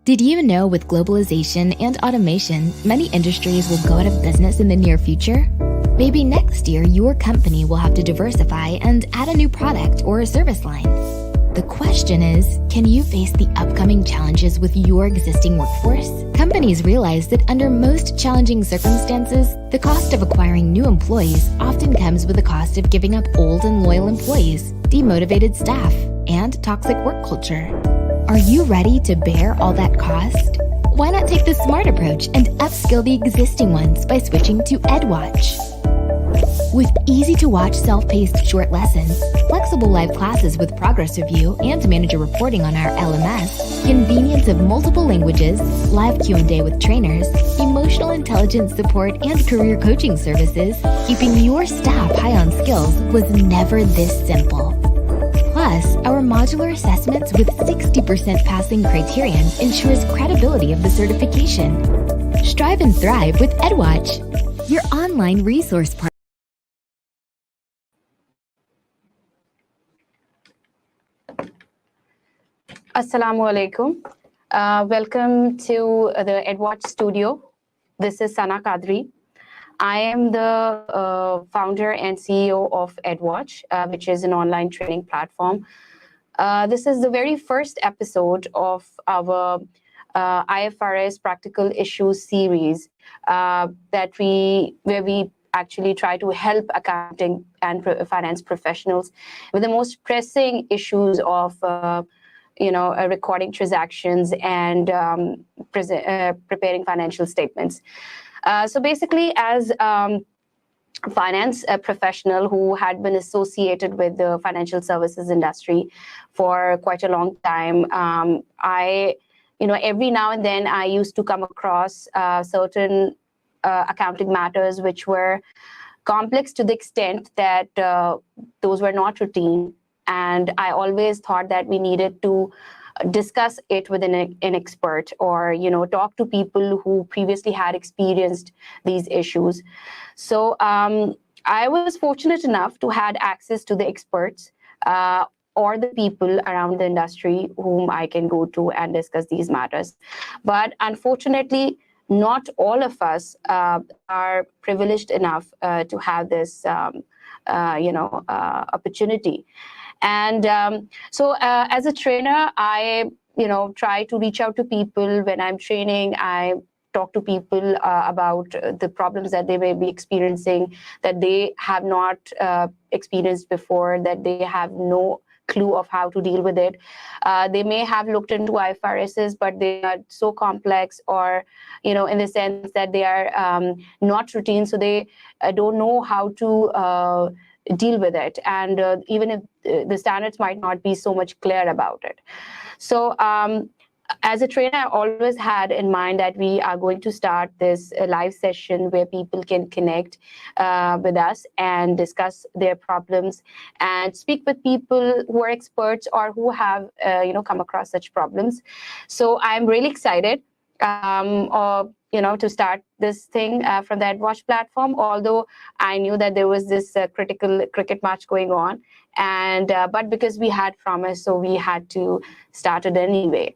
Did you know with globalization and automation, many industries will go out of business in the near future? Maybe next year your company will have to diversify and add a new product or a service line. The question is, can you face the upcoming challenges with your existing workforce? Companies realize that under most challenging circumstances, the cost of acquiring new employees often comes with the cost of giving up old and loyal employees, demotivated staff, and toxic work culture. Are you ready to bear all that cost? Why not take the smart approach and upskill the existing ones by switching to Edwatch? With easy-to-watch self-paced short lessons, flexible live classes with progress review and manager reporting on our LMS, convenience of multiple languages, live Q&A with trainers, emotional intelligence support and career coaching services, keeping your staff high on skills was never this simple. Plus, our modular assessments with 60% passing criterion ensures credibility of the certification. Strive and thrive with Edwatch, your online resource partner. Assalamu alaikum. Welcome to the Edwatch studio. This is Sana Kadri. I am the founder and CEO of Edwatch, which is an online training platform. This is the very first episode of our IFRS practical issues series where we actually try to help accounting and finance professionals with the most pressing issues of recording transactions and preparing financial statements. So basically, as finance professional who had been associated with the financial services industry for quite a long time, every now and then I used to come across certain accounting matters which were complex to the extent that those were not routine. And I always thought that we needed to discuss it with an expert or, talk to people who previously had experienced these issues. So I was fortunate enough to had access to the experts or the people around the industry whom I can go to and discuss these matters. But unfortunately, not all of us are privileged enough to have this, opportunity. And so as a trainer, I, try to reach out to people when I'm training. I talk to people about the problems that they may be experiencing, that they have not experienced before, that they have no clue of how to deal with it. They may have looked into IFRSs, but they are so complex or, in the sense that they are not routine. So they don't know how to deal with it. And even if the standards might not be so much clear about it. So as a trainer, I always had in mind that we are going to start this live session where people can connect with us and discuss their problems and speak with people who are experts or who have, come across such problems. So I'm really excited, to start this thing from the Edwatch platform, although I knew that there was this critical cricket match going on. And but because we had promised, so we had to start it anyway.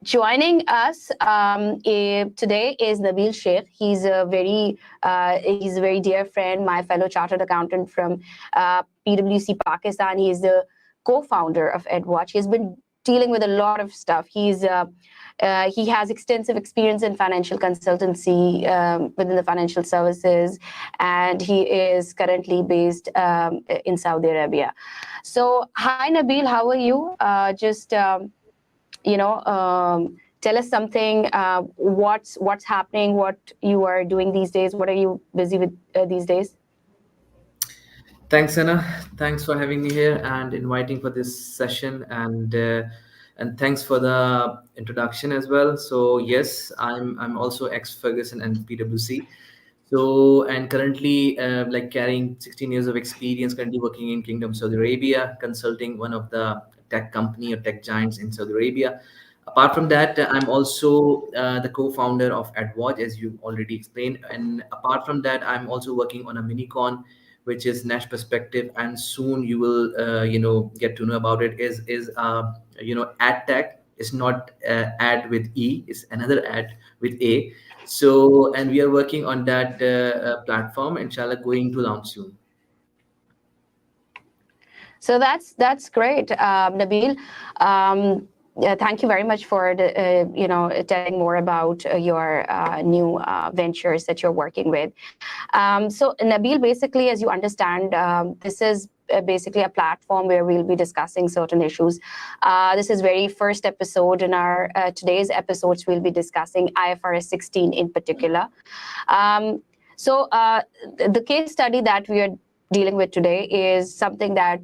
Joining us today is Nabil Sheikh. He's a very dear friend, my fellow chartered accountant from PwC Pakistan. He's the co-founder of Edwatch. He's been dealing with a lot of stuff. He has extensive experience in financial consultancy within the financial services, and he is currently based in Saudi Arabia. So, hi Nabil, how are you? Tell us something. What's happening? What you are doing these days? What are you busy with these days? Thanks, Anna. Thanks for having me here and inviting for this session, and thanks for the introduction as well. So yes, I'm also ex-Ferguson and PwC. So and currently carrying 16 years of experience, currently working in Kingdom Saudi Arabia, consulting one of the tech company or tech giants in Saudi Arabia. Apart from that, I'm also the co-founder of Edwatch, as you already explained. And apart from that, I'm also working on a minicon, which is Nash Perspective, and soon you will get to know about it. Is ad tech It's not ad with E, it's another ad with A. So, and we are working on that platform, inshallah, going to launch soon. So that's great, Nabil. Yeah, thank you very much for telling more about your new ventures that you're working with. So Nabil, basically, as you understand, this is basically a platform where we'll be discussing certain issues. This is very first episode. In our today's episodes, we'll be discussing IFRS 16 in particular. The case study that we are dealing with today is something that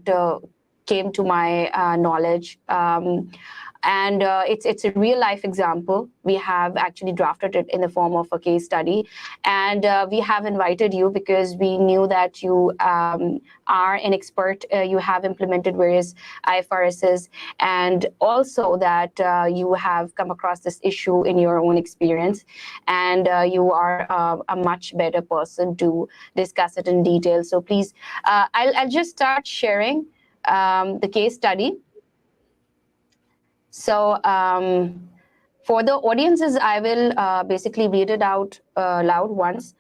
came to my knowledge. And it's a real life example. We have actually drafted it in the form of a case study, and we have invited you because we knew that you are an expert. You have implemented various IFRSs, and also that you have come across this issue in your own experience, and you are a much better person to discuss it in detail. So please, I'll just start sharing the case study. So for the audiences, I will basically read it out loud once.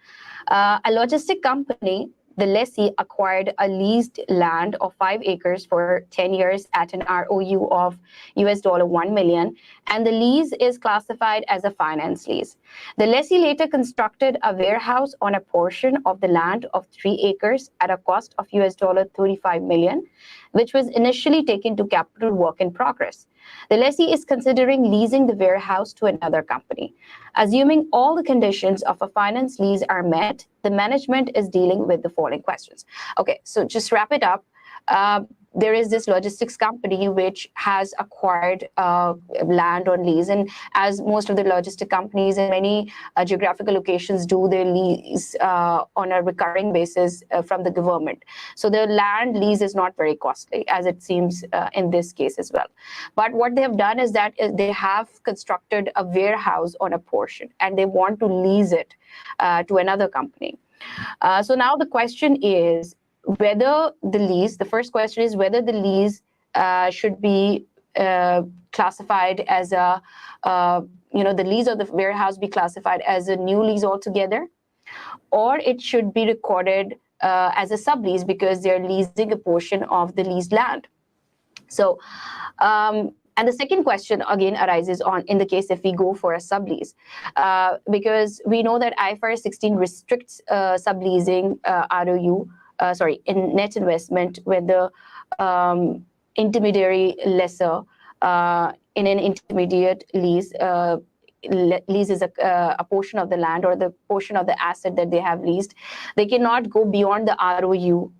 A logistic company, the lessee, acquired a leased land of 5 acres for 10 years at an ROU of $1 million, and the lease is classified as a finance lease. The lessee later constructed a warehouse on a portion of the land of 3 acres at a cost of $35 million, which was initially taken to capital work in progress. The lessee is considering leasing the warehouse to another company. Assuming all the conditions of a finance lease are met, the management is dealing with the following questions. Okay, so just wrap it up. There is this logistics company which has acquired land on lease, and as most of the logistic companies in many geographical locations do, their lease on a recurring basis from the government. So the land lease is not very costly, as it seems in this case as well. But what they have done is that they have constructed a warehouse on a portion, and they want to lease it to another company. So now the question is, whether the lease, the first question is whether the lease should be classified as a, the lease of the warehouse be classified as a new lease altogether, or it should be recorded as a sublease because they're leasing a portion of the leased land. So, and the second question again arises on in the case if we go for a sublease, because we know that IFRS 16 restricts subleasing ROU. In net investment, when the intermediary lessor in an intermediate lease leases a portion of the land or the portion of the asset that they have leased, they cannot go beyond the ROU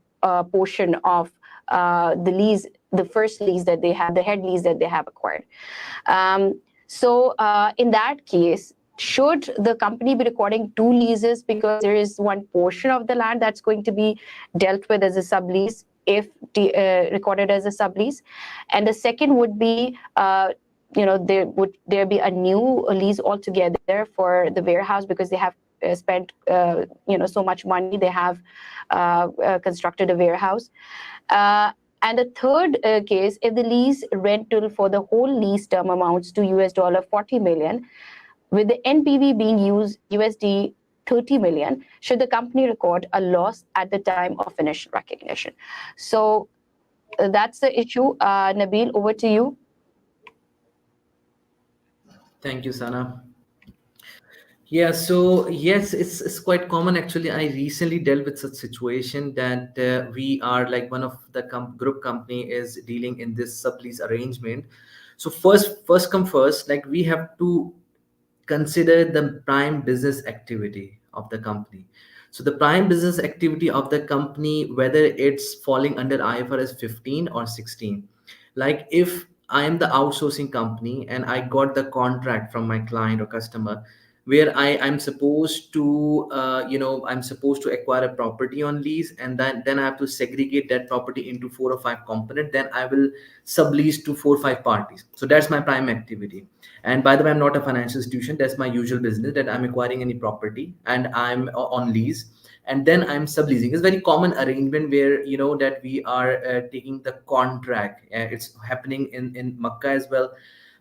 portion of the lease, the first lease that they have, the head lease that they have acquired. So in that case, should the company be recording 2 leases because there is one portion of the land that's going to be dealt with as a sublease if recorded as a sublease? And the second would be, would there be a new lease altogether for the warehouse because they have spent so much money, they have constructed a warehouse. And the third case, if the lease rental for the whole lease term amounts to $40 million, with the NPV being used USD 30 million, should the company record a loss at the time of initial recognition? So that's the issue. Nabil, over to you. Thank you, Sana. Yeah, so yes, it's quite common actually. I recently dealt with such situation that we are like one of the group company is dealing in this sublease arrangement. So first come first, like we have to consider the prime business activity of the company. So the prime business activity of the company, whether it's falling under IFRS 15 or 16. Like if I am the outsourcing company and I got the contract from my client or customer where I'm supposed to I'm supposed to acquire a property on lease, and then I have to segregate that property into 4 or 5 components, then I will sublease to 4 or 5 parties. So that's my prime activity. And by the way, I'm not a financial institution. That's my usual business, that I'm acquiring any property and I'm on lease, and then I'm subleasing. It's very common arrangement where that we are taking the contract. It's happening in Makkah as well.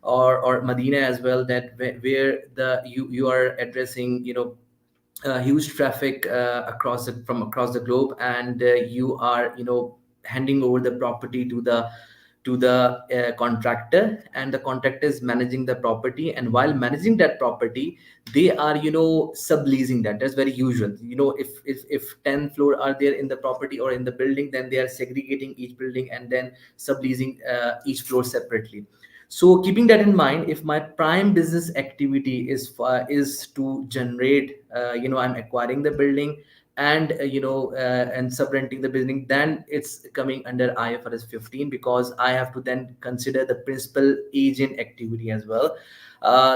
or Medina as well, that where the you are addressing, huge traffic from across the globe, and you are, handing over the property to the contractor, and the contractor is managing the property, and while managing that property, they are, subleasing that. That's very usual. If 10 floor are there in the property or in the building, then they are segregating each building and then subleasing each floor separately. So keeping that in mind, if my prime business activity is to generate, I'm acquiring the building and and subrenting the building, then it's coming under IFRS 15, because I have to then consider the principal agent activity as well.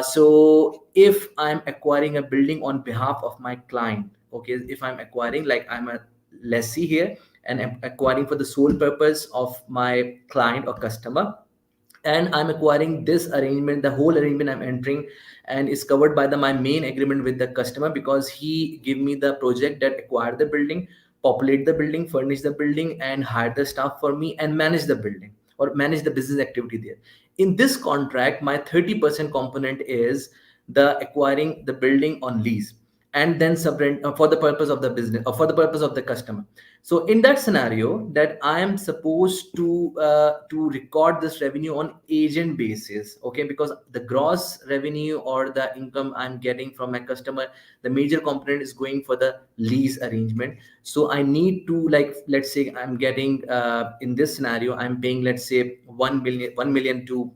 So if I'm acquiring a building on behalf of my client, okay, if I'm acquiring, like I'm a lessee here and I'm acquiring for the sole purpose of my client or customer, and I'm acquiring this arrangement, the whole arrangement I'm entering, and is covered by the my main agreement with the customer, because he give me the project that acquire the building, populate the building, furnish the building, and hire the staff for me, and manage the building or manage the business activity there. In this contract, my 30% component is the acquiring the building on lease, and then subrent for the purpose of the business or for the purpose of the customer. So in that scenario, that I am supposed to record this revenue on agent basis, okay, because the gross revenue or the income I'm getting from my customer, the major component is going for the lease arrangement. So I need to, like, let's say I'm getting in this scenario, I'm paying, let's say 1 million to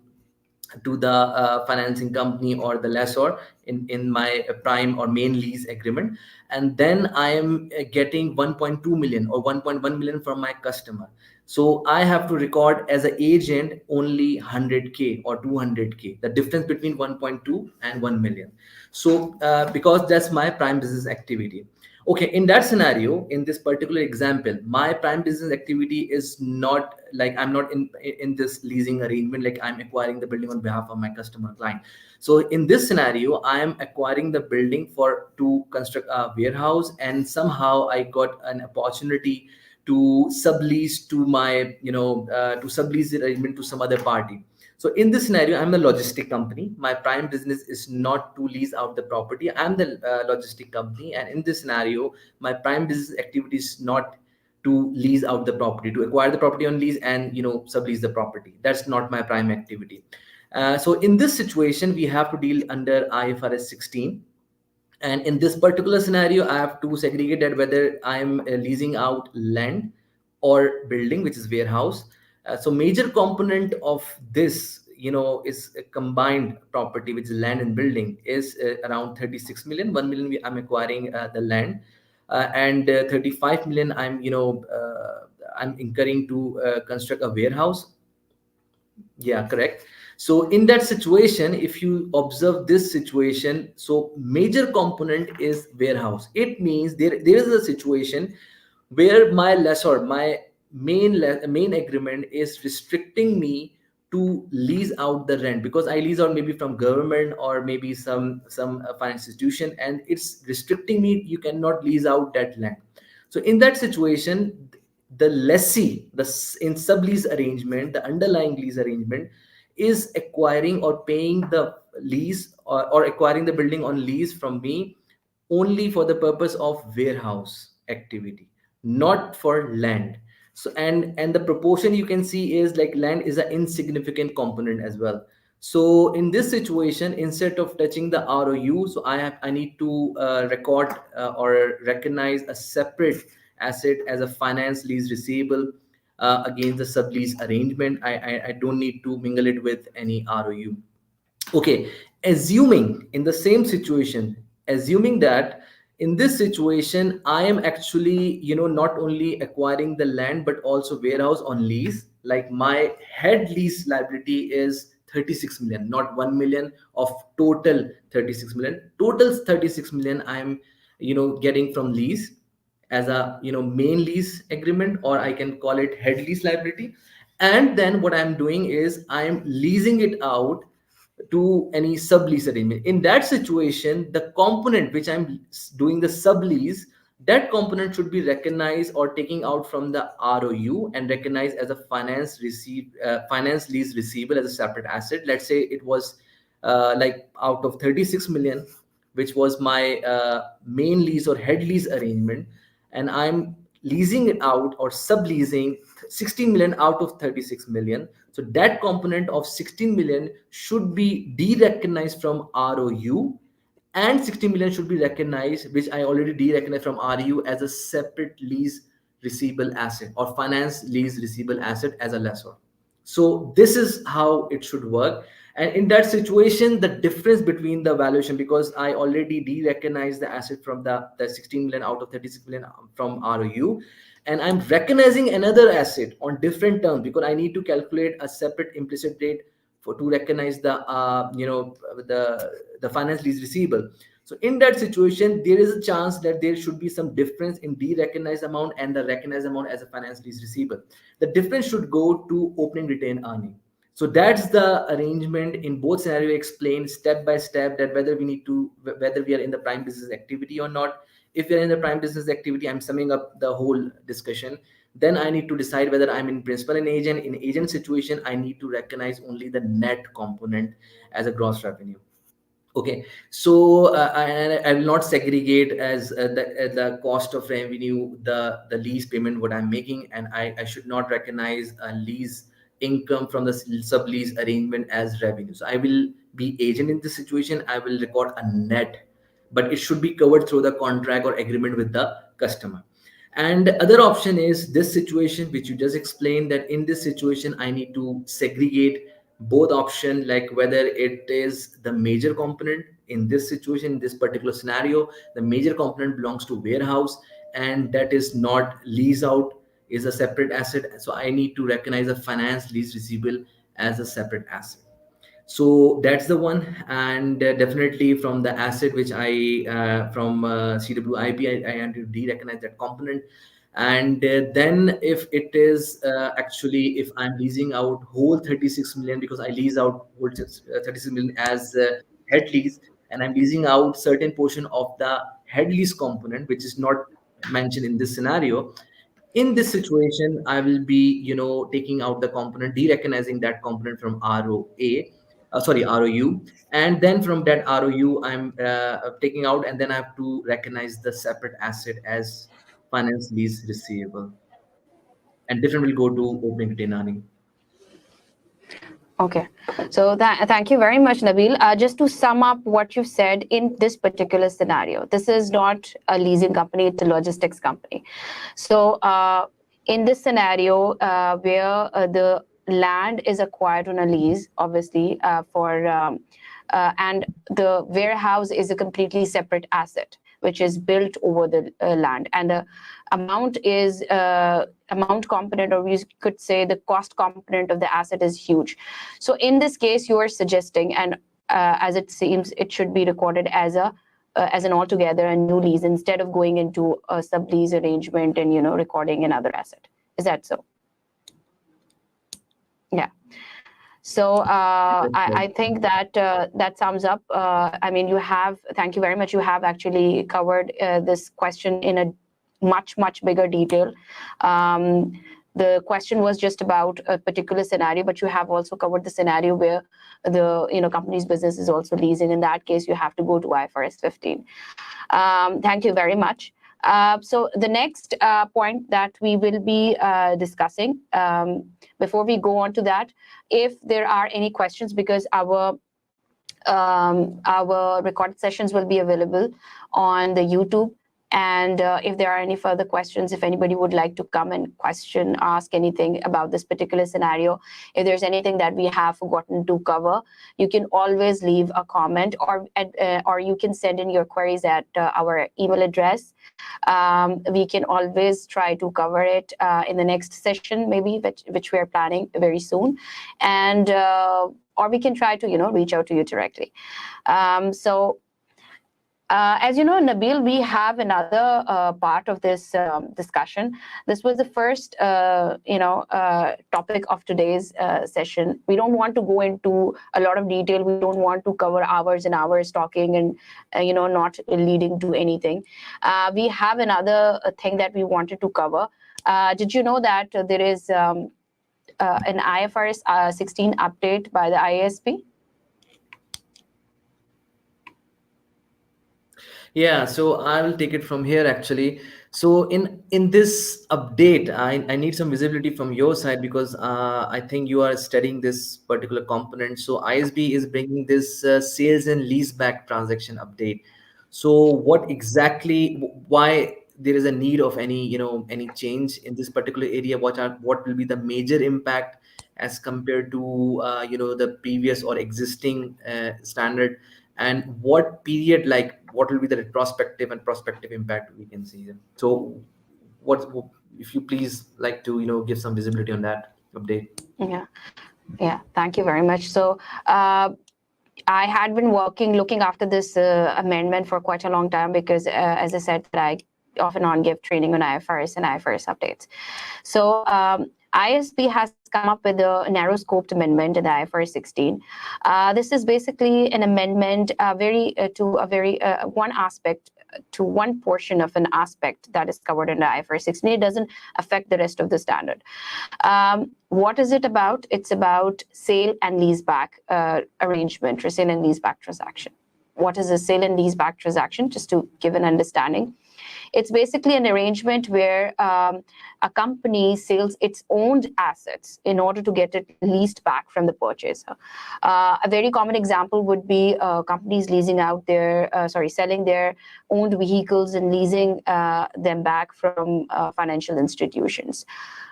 the financing company or the lessor in my prime or main lease agreement, and then I am getting 1.2 million or 1.1 million from my customer. So I have to record as an agent only 100k or 200k, the difference between 1.2 and 1 million. So because that's my prime business activity. Okay, in that scenario, in this particular example, my prime business activity is not, like, I'm not in this leasing arrangement, like I'm acquiring the building on behalf of my customer client. So in this scenario, I am acquiring the building for to construct a warehouse, and somehow I got an opportunity to sublease to my, to sublease the arrangement to some other party. So in this scenario, I'm a logistic company. My prime business is not to lease out the property. I'm the logistic company, and in this scenario, my prime business activity is not to lease out the property, to acquire the property on lease and, sublease the property. That's not my prime activity. So in this situation, we have to deal under IFRS 16. And in this particular scenario, I have to segregate that whether I'm leasing out land or building, which is warehouse. So major component of this, is a combined property, which is land and building, is around 36 million. 1 million I'm acquiring the land, and 35 million I'm incurring to construct a warehouse. Yeah, correct. So in that situation, if you observe this situation, so major component is warehouse. It means there is a situation where my lessor, my main agreement is restricting me to lease out the rent, because I lease out maybe from government or maybe some finance institution, and it's restricting me. You cannot lease out that land. So in that situation, the lessee, in sublease arrangement, the underlying lease arrangement, is acquiring or paying the lease, or acquiring the building on lease from me only for the purpose of warehouse activity, not for land. So and the proportion you can see is like land is an insignificant component as well. So in this situation, instead of touching the ROU, so I need to record or recognize a separate asset as a finance lease receivable against the sublease arrangement. I don't need to mingle it with any ROU. Okay, assuming in the same situation, assuming that in this situation I am actually, not only acquiring the land but also warehouse on lease, like my head lease liability is 36 million, not 1 million of total 36 million. Total 36 million I'm, getting from lease as a, main lease agreement, or I can call it head lease liability. And then what I'm doing is I'm leasing it out to any sublease arrangement. In that situation, the component which I'm doing the sublease, that component should be recognized or taking out from the ROU and recognized as a finance lease receivable as a separate asset. Let's say it was like out of 36 million, which was my main lease or head lease arrangement, and I'm leasing it out or subleasing 16 million out of 36 million. So that component of 16 million should be de-recognized from ROU, and 60 million should be recognized, which I already de-recognized from RU as a separate lease receivable asset or finance lease receivable asset as a lessor. So this is how it should work. And in that situation, the difference between the valuation, because I already de-recognized the asset from the 16 million out of 36 million from ROU, and I'm recognizing another asset on different terms because I need to calculate a separate implicit rate for to recognize the the finance lease receivable. So in that situation, there is a chance that there should be some difference in de-recognized amount and the recognized amount as a finance lease receivable. The difference should go to opening retained earning. So that's the arrangement in both scenario, explained step by step, that whether we are in the prime business activity or not. If we are in the prime business activity, I'm summing up the whole discussion. Then I need to decide whether I'm in principal and agent. In agent situation, I need to recognize only the net component as a gross revenue. Okay, so I will not segregate as the cost of revenue, the lease payment what I'm making, and I should not recognize a lease income from the sublease arrangement as revenue. So I will be agent in this situation. I will record a net, but it should be covered through the contract or agreement with the customer. And the other option is this situation which you just explained, that in this situation I need to segregate both option, like whether it is the major component. In this situation, in this particular scenario, the major component belongs to warehouse, and that is not lease out, is a separate asset. So I need to recognize a finance lease receivable as a separate asset. So that's the one. And definitely from the asset which I from CWIP, I have to de-recognize that component. And then if it is actually, if I'm leasing out whole 36 million, because I lease out whole 36 million as head lease, and I'm leasing out certain portion of the head lease component which is not mentioned in this scenario. In this situation, I will be taking out the component, de-recognizing that component from ROU, and then from that ROU I'm taking out, and then I have to recognize the separate asset as finance lease receivable, and different will go to opening retained earning. Okay, so thank you very much, Nabil. Just to sum up what you said, in this particular scenario, this is not a leasing company, it's a logistics company. So in this scenario, where the land is acquired on a lease, obviously, and the warehouse is a completely separate asset which is built over the land, and the amount is amount component, or you could say the cost component of the asset is huge. So in this case, you are suggesting, and as it seems, it should be recorded as an altogether a new lease instead of going into a sublease arrangement and recording another asset. Is that so? Yeah. So I think that that sums up. I mean, thank you very much. You have actually covered this question in a much bigger detail. The question was just about a particular scenario, but you have also covered the scenario where the company's business is also leasing. In that case, you have to go to IFRS 15. Thank you very much. So the next point that we will be discussing, before we go on to that, if there are any questions, because our recorded sessions will be available on the YouTube. And if there are any further questions, if anybody would like to come and ask anything about this particular scenario, if there's anything that we have forgotten to cover, you can always leave a comment, or you can send in your queries at our email address. We can always try to cover it in the next session, maybe, which we are planning very soon. And or we can try to reach out to you directly. So As you know, Nabil, we have another part of this discussion. This was the first, topic of today's session. We don't want to go into a lot of detail. We don't want to cover hours and hours talking and, not leading to anything. We have another thing that we wanted to cover. Did you know that there is an IFRS 16 update by the IASB? Yeah, so I will take it from here actually. So in this update, I need some visibility from your side because I think you are studying this particular component. So ISB is bringing this sales and leaseback transaction update. So what exactly, why there is a need of any, any change in this particular area? What will be the major impact as compared to the previous or existing standard? And what period, like what will be the retrospective and prospective impact we can see? So what, if you please like to give some visibility on that update. Yeah, thank you very much. So I had been looking after this amendment for quite a long time because, as I said, that I off and on give training on IFRS and IFRS updates. So ISB has come up with a narrow scoped amendment in the IFRS 16. This is basically an amendment one aspect, to one portion of an aspect that is covered in the IFRS 16. It doesn't affect the rest of the standard. What is it about? It's about sale and leaseback arrangement, or sale and leaseback transaction. What is a sale and leaseback transaction? Just to give an understanding. It's basically an arrangement where a company sells its owned assets in order to get it leased back from the purchaser. A very common example would be companies selling their owned vehicles and leasing them back from financial institutions.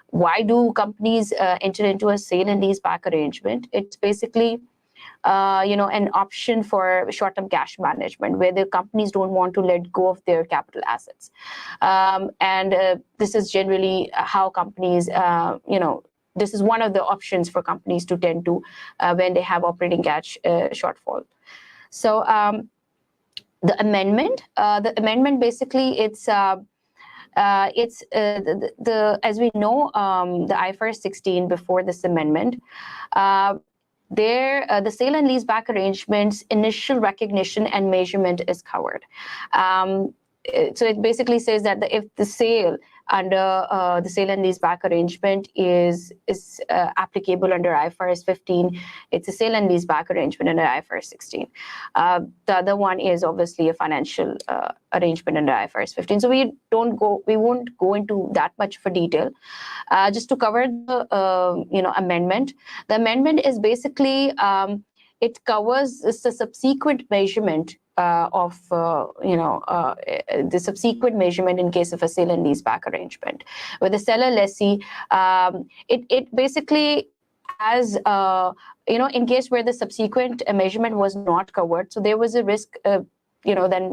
Why do companies enter into a sale and leaseback arrangement? It's basically an option for short-term cash management, where the companies don't want to let go of their capital assets. And this is generally how companies, this is one of the options for companies to tend to when they have operating cash shortfall. So the amendment basically, as we know, the IFRS 16 before this amendment, the sale and leaseback arrangements, initial recognition and measurement is covered. So it basically says that if the sale under the sale and leaseback arrangement is applicable under IFRS 15, it's a sale and leaseback arrangement under IFRS 16. The other one is obviously a financial arrangement under IFRS 15. So we won't go into that much for detail. Just to cover the amendment. The amendment is basically it covers the subsequent measurement the subsequent measurement in case of a sale and leaseback arrangement. With the seller lessee, it basically has, in case where the subsequent measurement was not covered, so there was a risk, then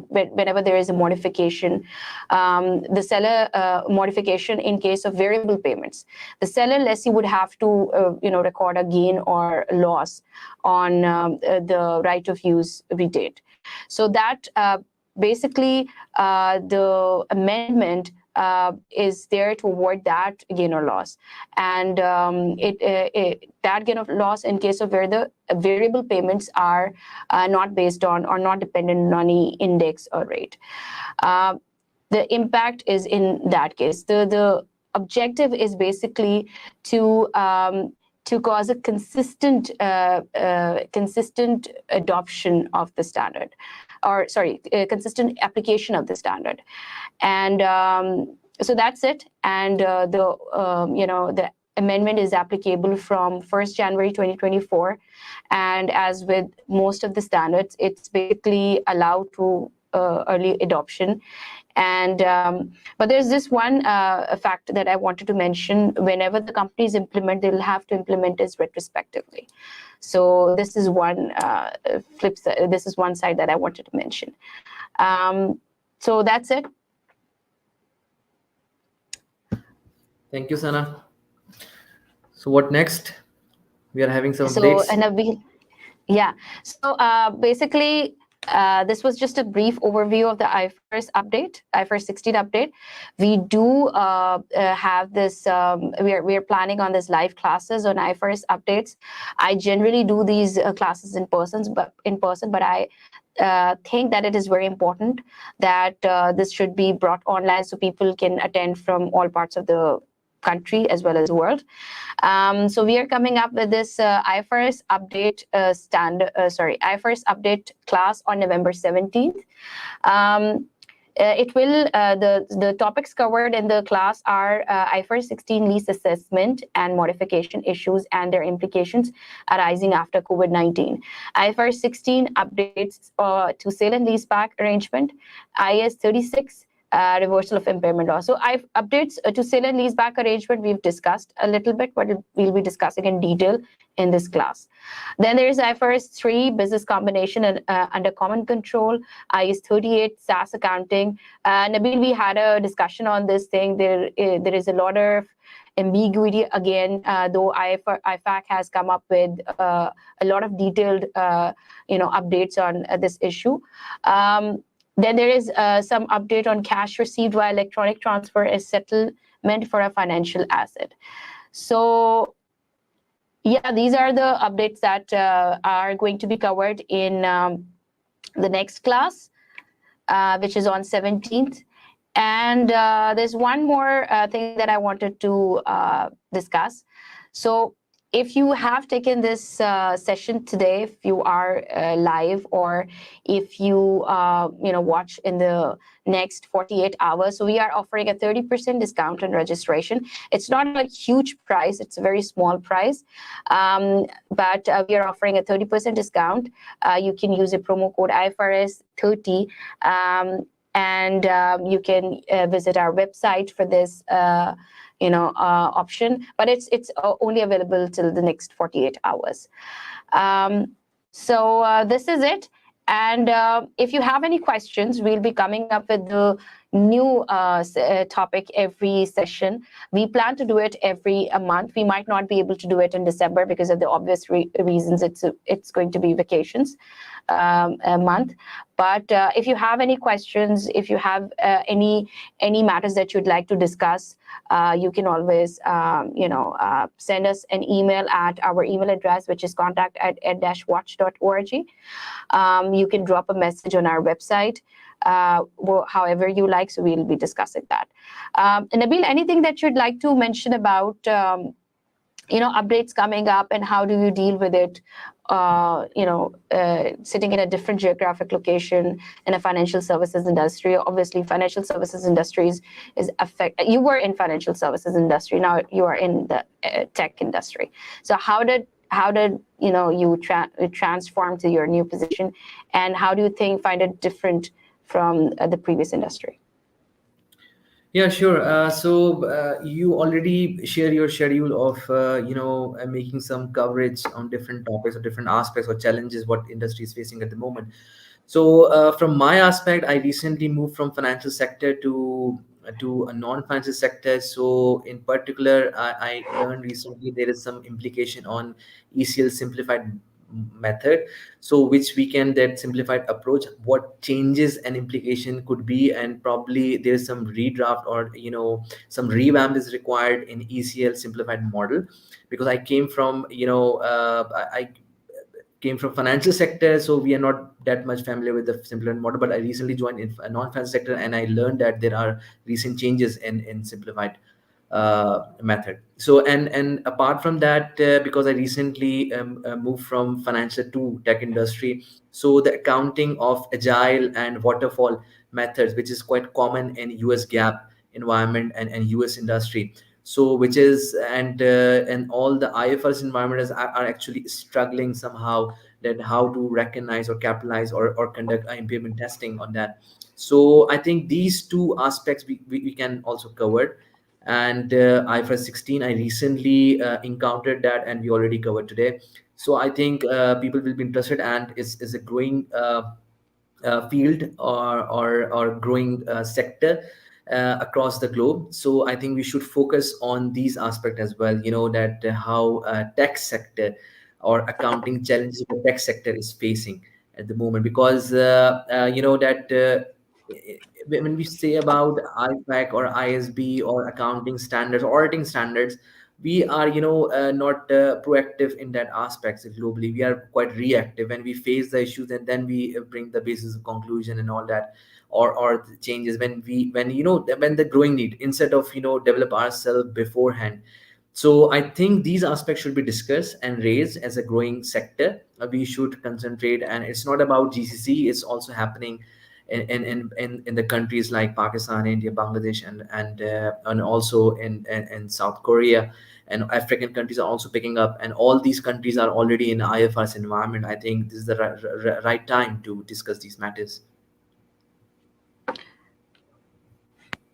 whenever there is a modification, the seller modification in case of variable payments, the seller lessee would have to, record a gain or loss on the right of use retained. So that basically the amendment is there to avoid that gain or loss, and that gain or loss in case of where the variable payments are not based on or not dependent on any index or rate. The impact is in that case. The objective is basically to cause a consistent adoption of the standard, or consistent application of the standard. And so that's it. And the amendment is applicable from 1st January 2024. And as with most of the standards, it's basically allowed to early adoption. And but there's this one fact that I wanted to mention. Whenever the companies implement, they'll have to implement this retrospectively. So this is one flip side. This is one side that I wanted to mention. So that's it. Thank you, Sana. So what next? We are having some updates. Yeah. So basically, This was just a brief overview of the IFRS 16 update. We do have this. We are planning on this live classes on IFRS updates. I generally do these classes in person, but I think that it is very important that this should be brought online so people can attend from all parts of the country as well as the world. So we are coming up with this IFRS update IFRS update class on November 17th. It will the topics covered in the class are IFRS 16 lease assessment and modification issues and their implications arising after COVID-19. IFRS 16 updates to sale and leaseback arrangement, IAS 36 reversal of impairment loss. So updates to sale and leaseback arrangement we've discussed a little bit, but we'll be discussing in detail in this class. Then there is IFRS 3 business combination under common control, IAS 38 SaaS accounting. Nabil, we had a discussion on this thing. There is a lot of ambiguity again, though IFAC has come up with a lot of detailed updates on this issue. Then there is some update on cash received via electronic transfer as settlement for a financial asset. So yeah, these are the updates that are going to be covered in the next class, which is on 17th. And there's one more thing that I wanted to discuss. So if you have taken this session today, if you are live, or if you watch in the next 48 hours, so we are offering a 30% discount on registration. It's not a huge price; it's a very small price, but we are offering a 30% discount. You can use a promo code IFRS 30. And you can visit our website for this option, but it's only available till the next 48 hours. So this is it. And if you have any questions, we'll be coming up with the new topic every session. We plan to do it every month. We might not be able to do it in December because of the obvious reasons. It's going to be vacations a month. But if you have any questions, if you have any matters that you'd like to discuss, you can always send us an email at our email address, which is contact@ed-watch.org. You can drop a message on our website, however you like, so we'll be discussing that. Nabil, anything that you'd like to mention about updates coming up, and how do you deal with it, sitting in a different geographic location in a financial services industry? Obviously, financial services industries you were in financial services industry, now you are in the tech industry. So how did you transform to your new position, and how do you find it different from the previous industry? Yeah, sure. So you already share your schedule of making some coverage on different topics or different aspects or challenges what industry is facing at the moment. So from my aspect, I recently moved from financial sector to a non-financial sector. So in particular, I learned recently there is some implication on ECL simplified method, so which we can, that simplified approach, what changes and implication could be, and probably there's some redraft or some revamp is required in ECL simplified model, because I came from I came from financial sector, so we are not that much familiar with the simplified model. But I recently joined in a non-financial sector, and I learned that there are recent changes in simplified method. So and apart from that, because I recently moved from financial to tech industry, so the accounting of agile and waterfall methods, which is quite common in US GAAP environment and US industry, so which is and all the IFRS environments are actually struggling somehow, that how to recognize or capitalize or conduct impairment testing on that. So I think these two aspects we can also cover. And IFRS 16, I recently encountered that, and we already covered today. So I think people will be interested, and is a growing field or growing sector across the globe. So I think we should focus on these aspects as well. That how tech sector or accounting challenges the tech sector is facing, at the moment, because you know that when we say about IFAC or ISB or accounting standards, auditing standards, we are, you know, not proactive in that aspects globally. We are quite reactive when we face the issues, and then we bring the basis of conclusion and all that, or the changes when you know, when the growing need, instead of, you know, develop ourselves beforehand. So I think these aspects should be discussed and raised as a growing sector. We should concentrate, and it's not about GCC. It's also happening in the countries like Pakistan, India, Bangladesh, and also in South Korea, and African countries are also picking up, and all these countries are already in IFRS environment. I think this is the right time to discuss these matters.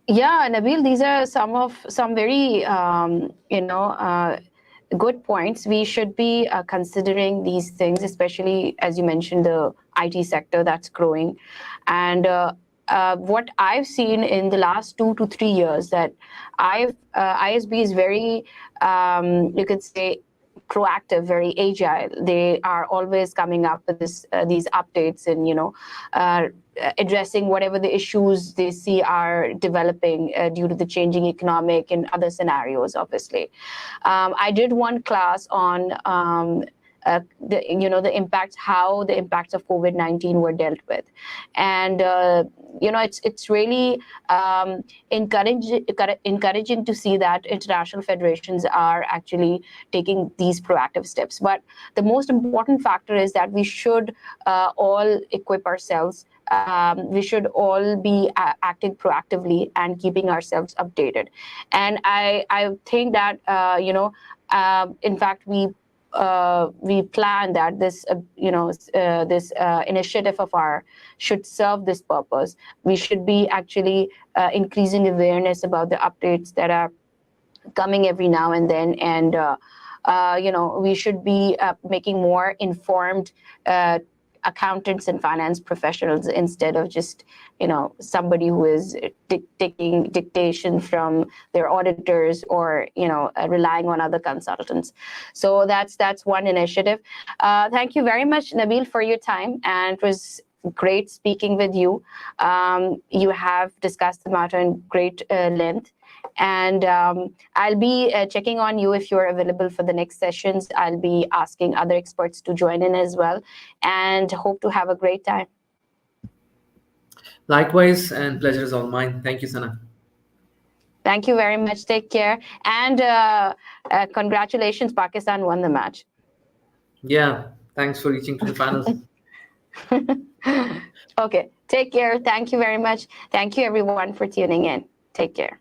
Yeah, Nabil, these are some very good points. We should be considering these things, especially as you mentioned, the IT sector that's growing. And what I've seen in the last 2 to 3 years, that ISB is very, you could say, proactive, very agile. They are always coming up with these updates, and addressing whatever the issues they see are developing due to the changing economic and other scenarios. Obviously, I did one class on the impacts, how the impacts of COVID-19 were dealt with, and it's really encouraging to see that international federations are actually taking these proactive steps. But the most important factor is that we should all equip ourselves. We should all be acting proactively and keeping ourselves updated. And I think that in fact, we plan that this initiative of ours should serve this purpose. We should be actually increasing awareness about the updates that are coming every now and then, and we should be making more informed accountants and finance professionals, instead of just somebody who is taking dictation from their auditors, or relying on other consultants. So that's one initiative. Thank you very much, Nabil, for your time, and it was great speaking with you. You have discussed the matter in great length, and I'll be checking on you if you're available for the next sessions. I'll be asking other experts to join in as well, and hope to have a great time. Likewise, and pleasure is all mine. Thank you, Sana. Thank you very much. Take care, and congratulations, Pakistan won the match. Yeah, thanks for reaching to the finals. Okay, take care. Thank you very much. Thank you, everyone, for tuning in. Take care.